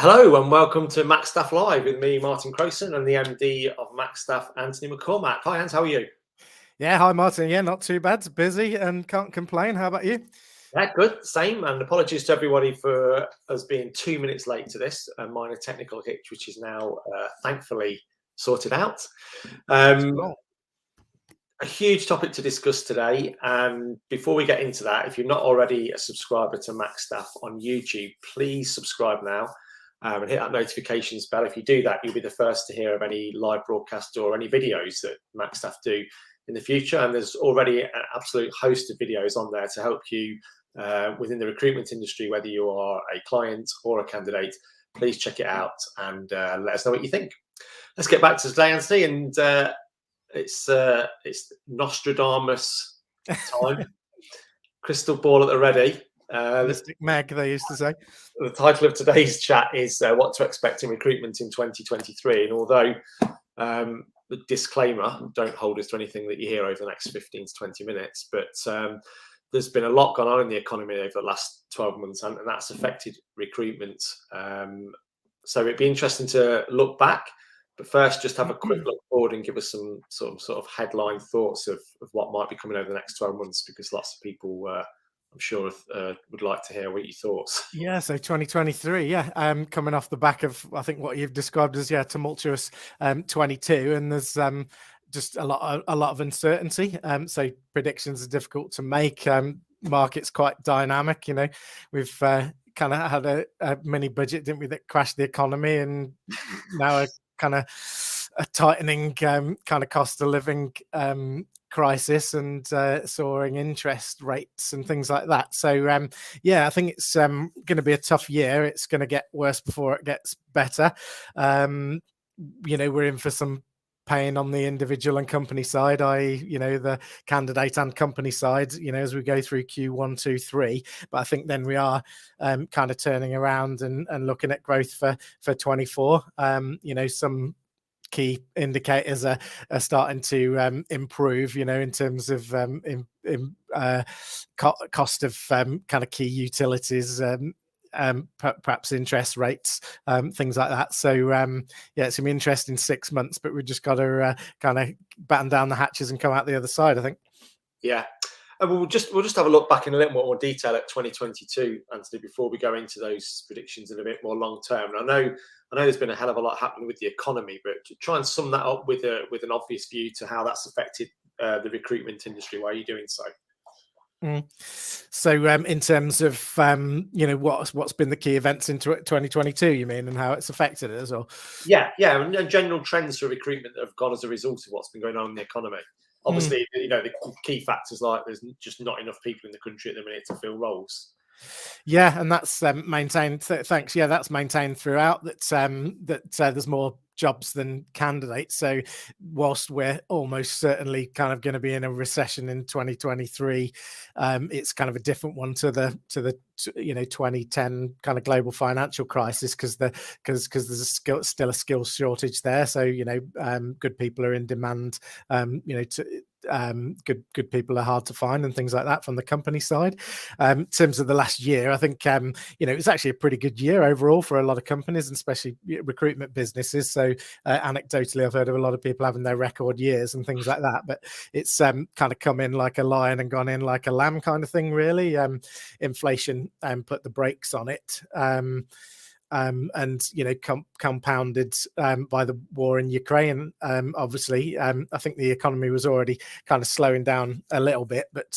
Hello and welcome to Macstaff Live with me, Martin Crowson, and the MD of Macstaff, Anthony McCormack. Hi, Hans, how are you? Yeah, hi Martin. Yeah, not too bad. Busy and can't complain. How about you? Yeah, good, same. And apologies to everybody for us being 2 minutes late to this, a minor technical hitch, which is now thankfully sorted out. A huge topic to discuss today. And before we get into that, if you're not already a subscriber to Macstaff on YouTube, please subscribe now. And hit that notifications bell. If you do that, you'll be the first to hear of any live broadcast or any videos that Macstaff do in the future. And there's already an absolute host of videos on there to help you within the recruitment industry, whether you are a client or a candidate. Please check it out and let us know what you think. Let's get back to today, Anthony, and it's Nostradamus time. Crystal ball at the ready. Mystic Meg, they used to say. The title of today's chat is what to expect in recruitment in 2023. And although the disclaimer, don't hold us to anything that you hear over the next 15 to 20 minutes, but there's been a lot going on in the economy over the last 12 months, and that's affected recruitment. So it'd be interesting to look back, but first just have a quick look forward and give us some sort of headline thoughts of what might be coming over the next 12 months, because lots of people I'm sure would like to hear what your thoughts. Yeah, so 2023, coming off the back of, I think, what you've described as tumultuous 22, and there's just a lot of uncertainty. So predictions are difficult to make. Market's quite dynamic. You know, we've kind of had a mini budget, didn't we, that crashed the economy, and now a kind of a tightening kind of cost of living crisis and soaring interest rates and things like that. So I think it's going to be a tough year. It's going to get worse before it gets better. We're in for some pain on the individual and company side, the candidate and company side, as we go through Q1, 2, 3. But I think then we are kind of turning around and looking at growth for 24. Some key indicators are starting to improve, in terms of cost of kind of key utilities, perhaps interest rates, things like that. So it's gonna be interesting 6 months, but we've just got to kind of batten down the hatches and come out the other side, I think. Yeah. And we'll just have a look back in a little more detail at 2022, Anthony, before we go into those predictions in a bit more long term. And I know there's been a hell of a lot happening with the economy, but to try and sum that up with an obvious view to how that's affected the recruitment industry, why are you doing so? So in terms of what's been the key events in 2022, you mean, and how it's affected it as well? Yeah, and general trends for recruitment that have gone as a result of what's been going on in the economy. Obviously, the key factors like there's just not enough people in the country at the minute to fill roles. Yeah, and that's maintained. Thanks. Yeah, that's maintained throughout. That there's more jobs than candidates. So whilst we're almost certainly kind of going to be in a recession in 2023, it's kind of a different one to the 2010 kind of global financial crisis, because there's still a skills shortage there. So good people are in demand. Good people are hard to find and things like that from the company side. In terms of the last year, I think it's actually a pretty good year overall for a lot of companies, and especially recruitment businesses. So anecdotally, I've heard of a lot of people having their record years and things like that, but it's kind of come in like a lion and gone in like a lamb kind of thing, really. Inflation put the brakes on it. And compounded by the war in Ukraine. Obviously, I think the economy was already kind of slowing down a little bit, but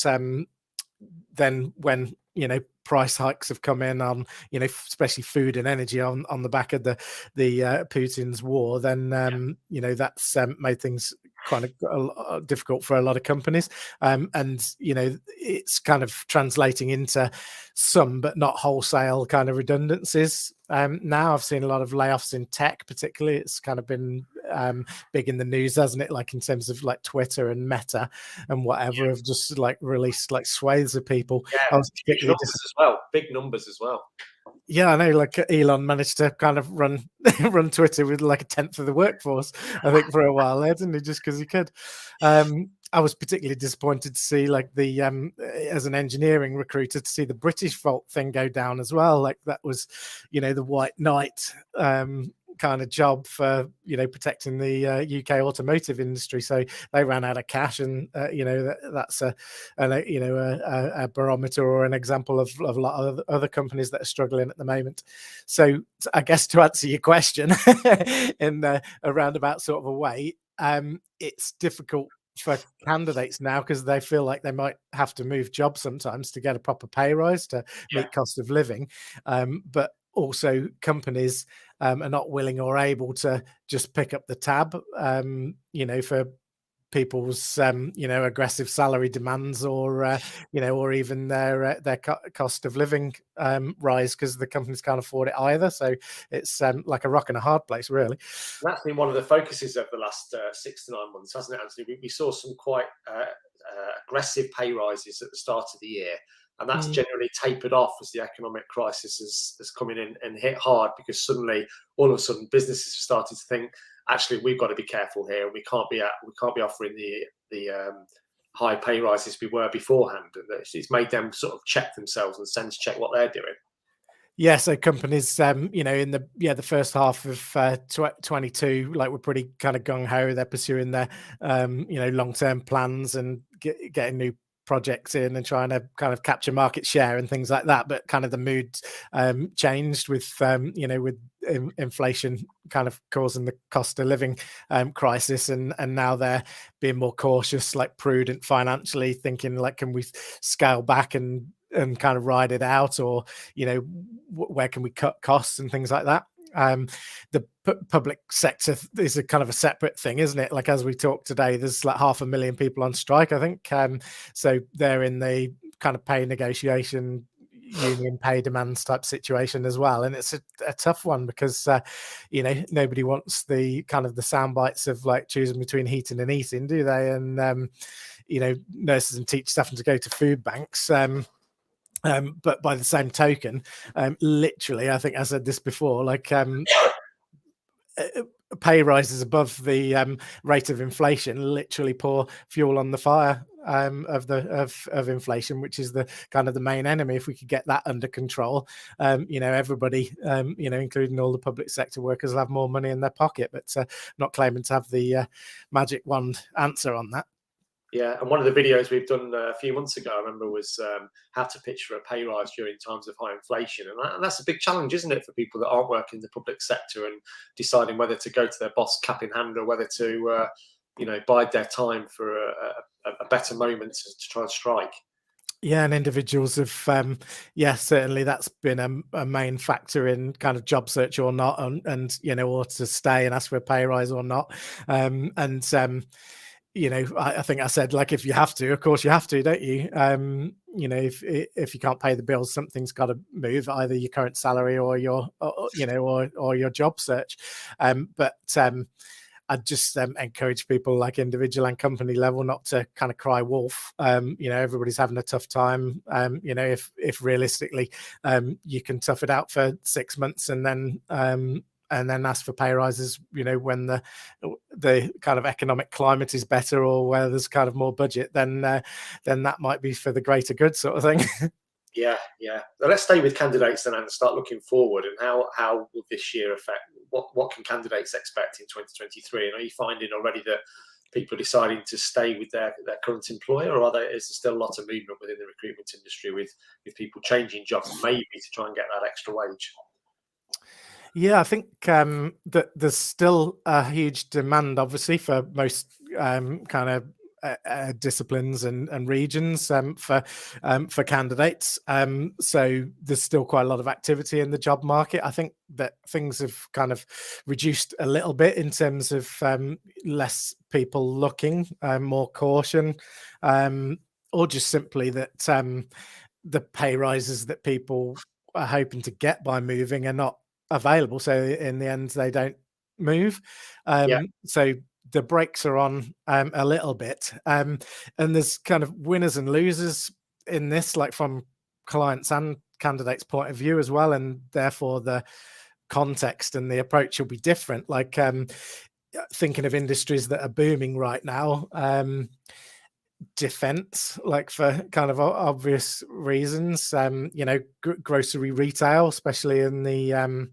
then when price hikes have come in on especially food and energy on the back of the Putin's war, then that's made things kind of difficult for a lot of companies, and it's kind of translating into some but not wholesale kind of redundancies. Now I've seen a lot of layoffs in tech, particularly. It's kind of been big in the news, hasn't it? Like in terms of like Twitter and Meta and whatever have just like released like swathes of people. Yeah, big numbers as well. Yeah, I know. Like Elon managed to kind of run Twitter with like a tenth of the workforce, I think, for a while there, didn't he? Just because he could. I was particularly disappointed to see, like, the as an engineering recruiter, to see the British Vault thing go down as well. Like, that was, the white knight kind of job for, protecting the UK automotive industry. So they ran out of cash, and that's a barometer or an example of a lot of other companies that are struggling at the moment. So I guess, to answer your question in a roundabout sort of a way, it's difficult for candidates now because they feel like they might have to move jobs sometimes to get a proper pay rise to meet cost of living. But also companies are not willing or able to just pick up the tab, for people's aggressive salary demands, or or even their cost of living rise, because the companies can't afford it either. So it's like a rock and a hard place, really. That's been one of the focuses of the last 6 to 9 months, hasn't it, Anthony? We saw some quite aggressive pay rises at the start of the year, and that's generally tapered off as the economic crisis has come in and hit hard, because suddenly, all of a sudden, businesses have started to think, actually, we've got to be careful here. We can't be offering the high pay rises we were beforehand. And it's made them sort of check themselves and sense check what they're doing. Yeah, so companies, in the first half of 22, like, we're pretty kind of gung ho. They're pursuing their, long-term plans and getting new projects in and trying to kind of capture market share and things like that. But kind of the mood changed with inflation kind of causing the cost of living crisis, and now they're being more cautious, like prudent financially, thinking, like, can we scale back and kind of ride it out, or where can we cut costs and things like that. The public sector is a kind of a separate thing, isn't it? Like, as we talked today, there's like 500,000 people on strike, I think. So they're in the kind of pay negotiation, union pay demands type situation as well. And it's a tough one, because nobody wants the kind of the sound bites of, like, choosing between heating and eating, do they? And nurses and teachers having to go to food banks. But by the same token, literally, I think I said this before, like, pay rises above the rate of inflation literally pour fuel on the fire of inflation, which is the kind of the main enemy. If we could get that under control, everybody, including all the public sector workers, will have more money in their pocket. But not claiming to have the magic wand answer on that. Yeah, and one of the videos we've done a few months ago, I remember, was how to pitch for a pay rise during times of high inflation. And that's a big challenge, isn't it, for people that aren't working in the public sector and deciding whether to go to their boss cap in hand, or whether to, bide their time for a better moment to try and strike. Yeah, and individuals have, certainly that's been a main factor in kind of job search or not, and or to stay and ask for a pay rise or not. I think I said, like, if you have to, of course you have to, don't you? If you can't pay the bills, something's got to move, either your current salary or your job search. But I'd just encourage people, like individual and company level, not to kind of cry wolf. Everybody's having a tough time. If realistically you can tough it out for 6 months and then ask for pay rises, when the kind of economic climate is better, or where there's kind of more budget, then that might be for the greater good, sort of thing. Yeah. Now let's stay with candidates then and start looking forward. And how will this year affect? What can candidates expect in 2023? And are you finding already that people are deciding to stay with their current employer, or is there still a lot of movement within the recruitment industry with people changing jobs, maybe to try and get that extra wage? Yeah, I think that there's still a huge demand, obviously, for most kind of disciplines and regions for candidates. So there's still quite a lot of activity in the job market. I think that things have kind of reduced a little bit in terms of less people looking, more caution, or just simply that the pay rises that people are hoping to get by moving are not available, so in the end they don't move. So the brakes are on a little bit, and there's kind of winners and losers in this, like from clients and candidates' point of view as well, and therefore the context and the approach will be different. Like thinking of industries that are booming right now, defense, like for kind of obvious reasons. Grocery retail, especially in the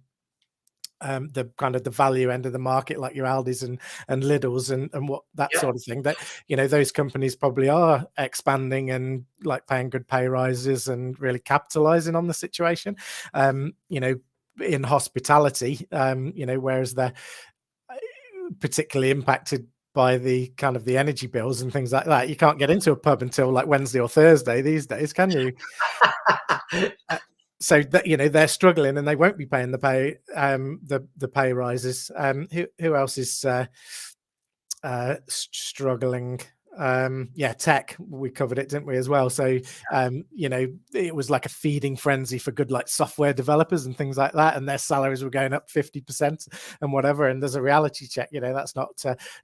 kind of the value end of the market, like your Aldis and Lidl's and what that sort of thing, that those companies probably are expanding and like paying good pay rises and really capitalizing on the situation. In hospitality, whereas they're particularly impacted by the kind of the energy bills and things like that. You can't get into a pub until like Wednesday or Thursday these days, can you? So that they're struggling and they won't be paying the pay rises. Who else is struggling? Tech, we covered it, didn't we, as well? So it was like a feeding frenzy for good like software developers and things like that, and their salaries were going up 50% and whatever. And there's a reality check, that's not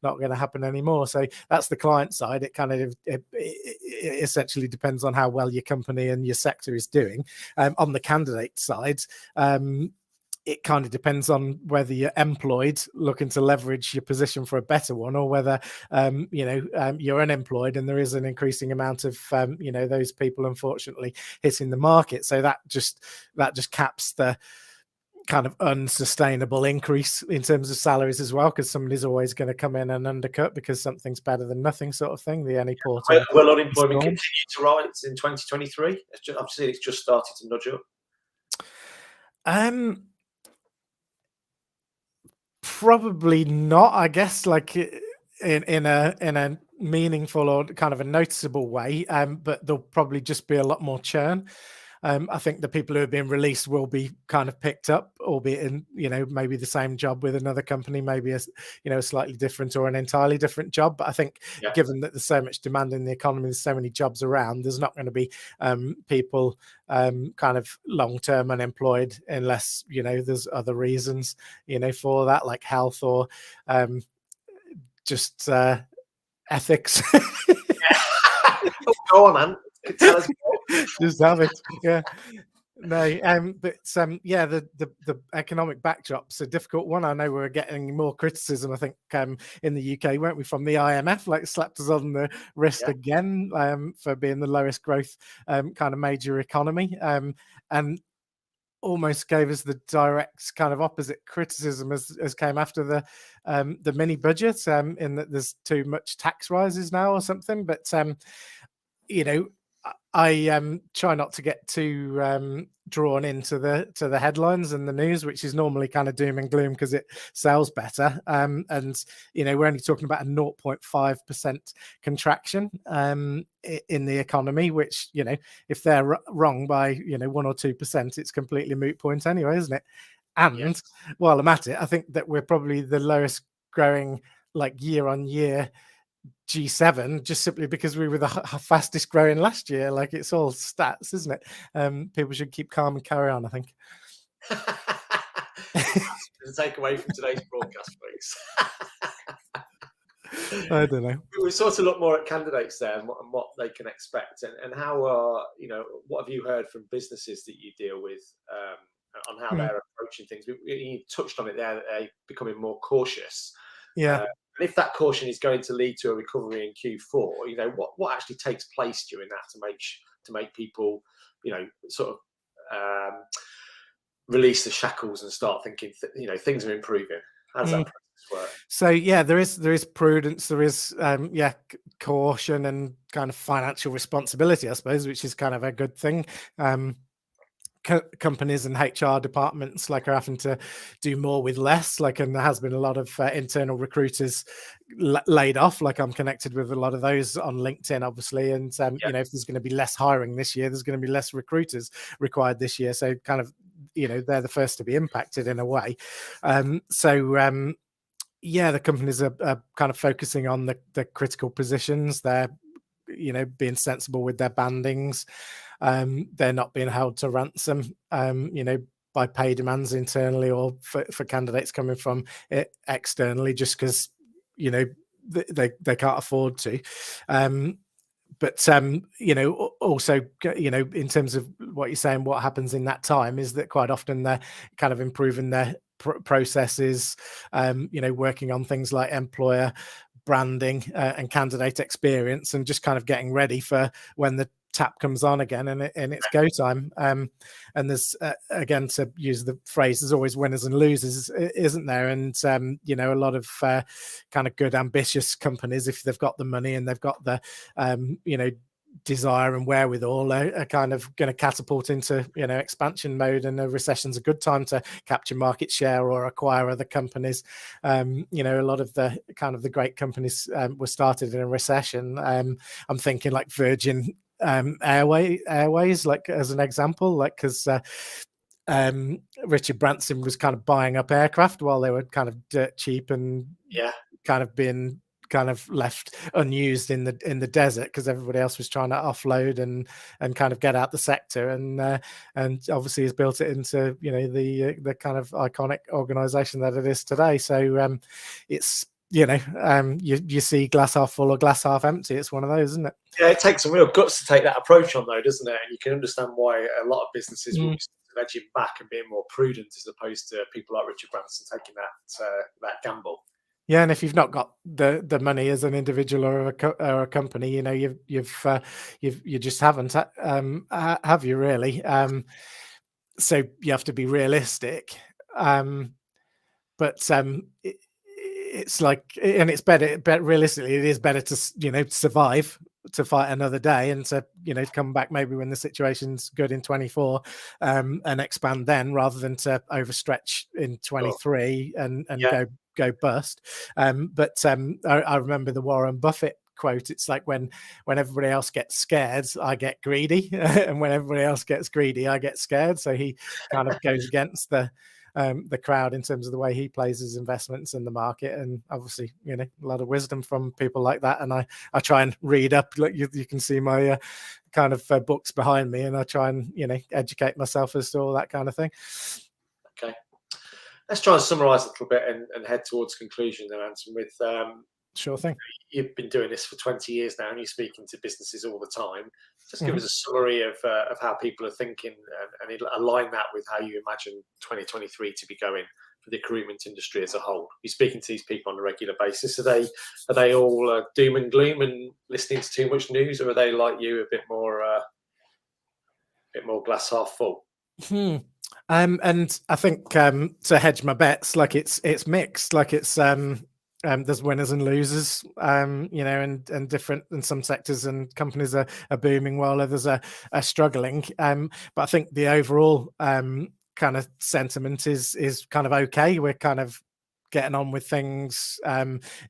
going to happen anymore. So that's the client side. It kind of it essentially depends on how well your company and your sector is doing. On the candidate side, it kind of depends on whether you're employed looking to leverage your position for a better one, or whether you're unemployed and there is an increasing amount of those people unfortunately hitting the market. So that just caps the kind of unsustainable increase in terms of salaries as well, because somebody's always going to come in and undercut because something's better than nothing, sort of thing. The Annie Porter. Will unemployment continue to rise in 2023? Obviously, it's just started to nudge up. Probably not, I guess, like in a meaningful or kind of a noticeable way, but there'll probably just be a lot more churn. I think the people who have been released will be kind of picked up, albeit in maybe the same job with another company, maybe a slightly different or an entirely different job. But I think given that there's so much demand in the economy, there's so many jobs around, there's not going to be people kind of long-term unemployed unless there's other reasons for that, like health or just ethics. Go on, man. Tell us more. Just have it. Yeah. No, but the economic backdrop's a difficult one. I know we're getting more criticism, I think, in the UK, weren't we, from the IMF, like slapped us on the wrist again for being the lowest growth kind of major economy, and almost gave us the direct kind of opposite criticism as came after the mini budget, in that there's too much tax rises now or something. But I try not to get too drawn into the headlines and the news, which is normally kind of doom and gloom because it sells better. And we're only talking about a 0.5% contraction in the economy, which if they're wrong by 1 or 2%, it's completely moot point anyway, isn't it? And while I'm at it, I think that we're probably the lowest growing like year on year G7, just simply because we were the fastest growing last year. Like, it's all stats, isn't it? People should keep calm and carry on, I think. To take away from today's broadcast, folks. I don't know. We sort of look more at candidates there and what they can expect, and how what have you heard from businesses that you deal with on how they're approaching things? You touched on it there, that they're becoming more cautious. Yeah. And if that caution is going to lead to a recovery in Q4, what actually takes place during that to make people, sort of release the shackles and start thinking, things are improving. How does that process work? So there is prudence, there is caution and kind of financial responsibility, I suppose, which is kind of a good thing. Companies and HR departments are having to do more with less, and there has been a lot of internal recruiters laid off. I'm connected with a lot of those on LinkedIn, obviously, and if there's going to be less hiring this year, there's going to be less recruiters required this year. So kind of they're the first to be impacted in a way. The companies are kind of focusing on the critical positions. They're being sensible with their bandings. They're not being held to ransom, by pay demands internally or for candidates coming from it externally, just because they can't afford to. Also, in terms of what you're saying, what happens in that time is that quite often they're kind of improving their processes, working on things like employer branding and candidate experience, and just kind of getting ready for when the tap comes on again and it's go time. And there's again, to use the phrase, there's always winners and losers, isn't there? And you know, a lot of kind of good ambitious companies, if they've got the money and they've got the you know, desire and wherewithal, are kind of going to catapult into, you know, expansion mode, and a recession's a good time to capture market share or acquire other companies. You know, a lot of the kind of the great companies were started in a recession. I'm thinking like Virgin Airways, like as an example, like because Richard Branson was kind of buying up aircraft while they were kind of dirt cheap and kind of being kind of left unused in the desert because everybody else was trying to offload and kind of get out the sector, and obviously has built it into, you know, the kind of iconic organization that it is today. So it's, you know, you see glass half full or glass half empty. It's one of those, isn't it? Yeah, it takes some real guts to take that approach on, though, doesn't it? And you can understand why a lot of businesses will be edging back and being more prudent, as opposed to people like Richard Branson taking that gamble. Yeah, and if you've not got the money as an individual or a company, you know, you just haven't, have you really? So you have to be realistic, but it's like, and it's better realistically, it is better to, you know, survive, to fight another day, and to, you know, come back maybe when the situation's good in 24 and expand then, rather than to overstretch in 23 and go bust. But I remember the Warren Buffett quote. It's like when everybody else gets scared, I get greedy, and when everybody else gets greedy, I get scared. So he kind of goes against the crowd in terms of the way he plays his investments in the market. And obviously, you know, a lot of wisdom from people like that. And I try and read up. Look, you can see my kind of books behind me, and I try and, you know, educate myself as to all that kind of thing. Okay, let's try and summarize a little bit and head towards conclusion then, Anton, with sure thing. You've been doing this for 20 years now, and you're speaking to businesses all the time. Just give us a summary of how people are thinking, and align that with how you imagine 2023 to be going for the recruitment industry as a whole. You're speaking to these people on a regular basis. Are they all doom and gloom and listening to too much news, or are they like you, a bit more glass half full? And I think to hedge my bets, like it's mixed. Like it's there's winners and losers, you know, and different, in some sectors and companies are booming while others are struggling. But I think the overall kind of sentiment is kind of okay. We're kind of getting on with things.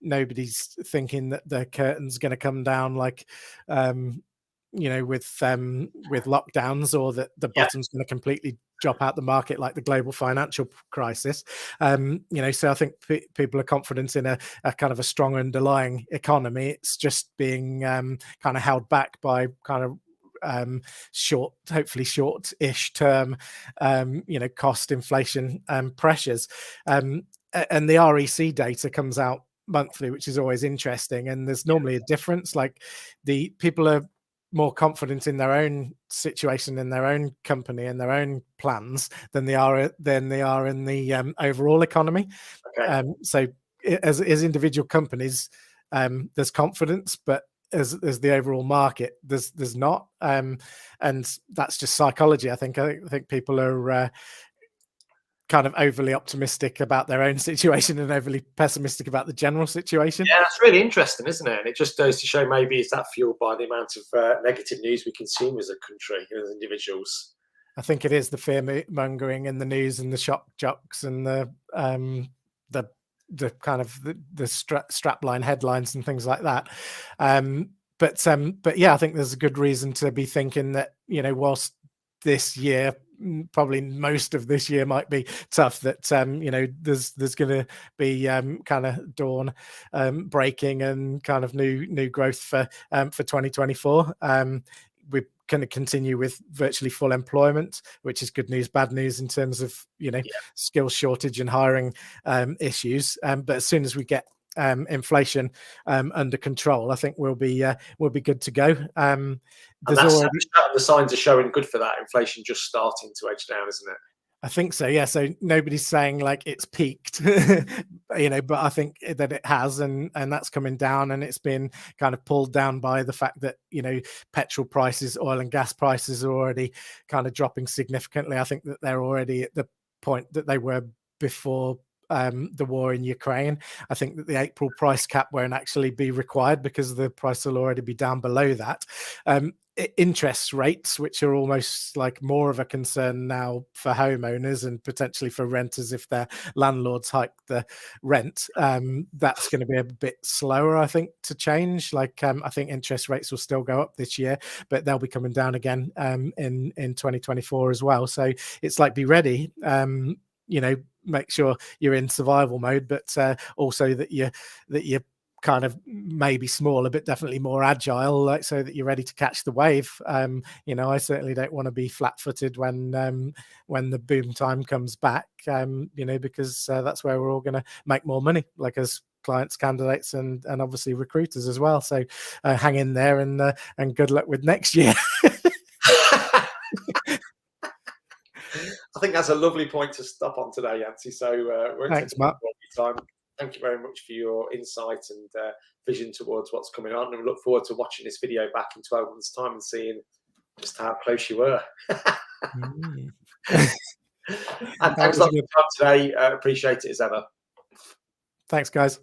Nobody's thinking that the curtain's going to come down, like you know, with lockdowns, or that the bottom's going to completely drop out the market like the global financial crisis. You know, so I think people are confident in a kind of a strong underlying economy. It's just being kind of held back by kind of hopefully short-ish term, you know, cost inflation pressures. And the REC data comes out monthly, which is always interesting. And there's normally a difference. Like the people are more confident in their own situation, in their own company, and their own plans than they are in the overall economy. Okay. So as individual companies, there's confidence, but as the overall market, there's not, and that's just psychology. I think people are kind of overly optimistic about their own situation and overly pessimistic about the general situation. Yeah, that's really interesting, isn't it? And it just goes to show, maybe is that fueled by the amount of negative news we consume as a country, as individuals? I think it is the fear mongering and the news and the shock jocks and the kind of the strapline headlines and things like that. But yeah, I think there's a good reason to be thinking that, you know, whilst this year, probably most of this year, might be tough, that you know, there's going to be kind of dawn breaking and kind of new growth for 2024. We're going to continue with virtually full employment, which is good news, bad news in terms of, you know, skill shortage and hiring issues. But as soon as we get inflation under control, I think we'll be good to go. The signs are showing good for that. Inflation just starting to edge down, isn't it? I think so, yeah. So nobody's saying like it's peaked but I think that it has, and that's coming down, and it's been kind of pulled down by the fact that, petrol prices, oil and gas prices are already kind of dropping significantly. I think that they're already at the point that they were before the war in Ukraine. I think that the April price cap won't actually be required because the price will already be down below that. Interest rates, which are almost like more of a concern now for homeowners and potentially for renters if their landlords hike the rent, that's going to be a bit slower, I think, to change. I think interest rates will still go up this year, but they'll be coming down again in 2024 as well. So it's like, be ready. Make sure you're in survival mode, but also that you're kind of maybe smaller, but definitely more agile, so that you're ready to catch the wave. I certainly don't want to be flat-footed when the boom time comes back, because that's where we're all going to make more money, like as clients, candidates, and obviously recruiters as well. So hang in there, and good luck with next year. I think that's a lovely point to stop on today, Yancy. So we're Thanks, Matt. time. Thank you very much for your insight and vision towards what's coming on, and we look forward to watching this video back in 12 months' time and seeing just how close you were. And thanks a lot for your time today. Appreciate it as ever. Thanks, guys.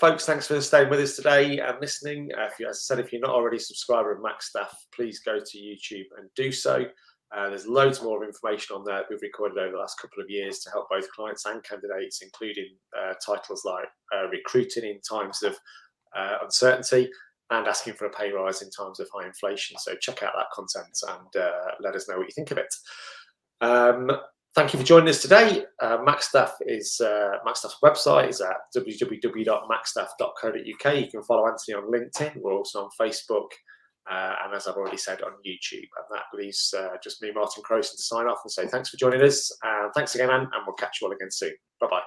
Folks, thanks for staying with us today and listening. As I said, if you're not already a subscriber of Macstaff, please go to YouTube and do so. There's loads more information on there that we've recorded over the last couple of years to help both clients and candidates, including titles like recruiting in times of uncertainty and asking for a pay rise in times of high inflation. So check out that content and let us know what you think of it. Thank you for joining us today. Macstaff's website is at www.macstaff.co.uk. You can follow Anthony on LinkedIn. We're also on Facebook. And as I've already said, on YouTube. And that leaves just me, Martin Crowson, to sign off and say thanks for joining us. Thanks again, Anne, and we'll catch you all again soon. Bye-bye.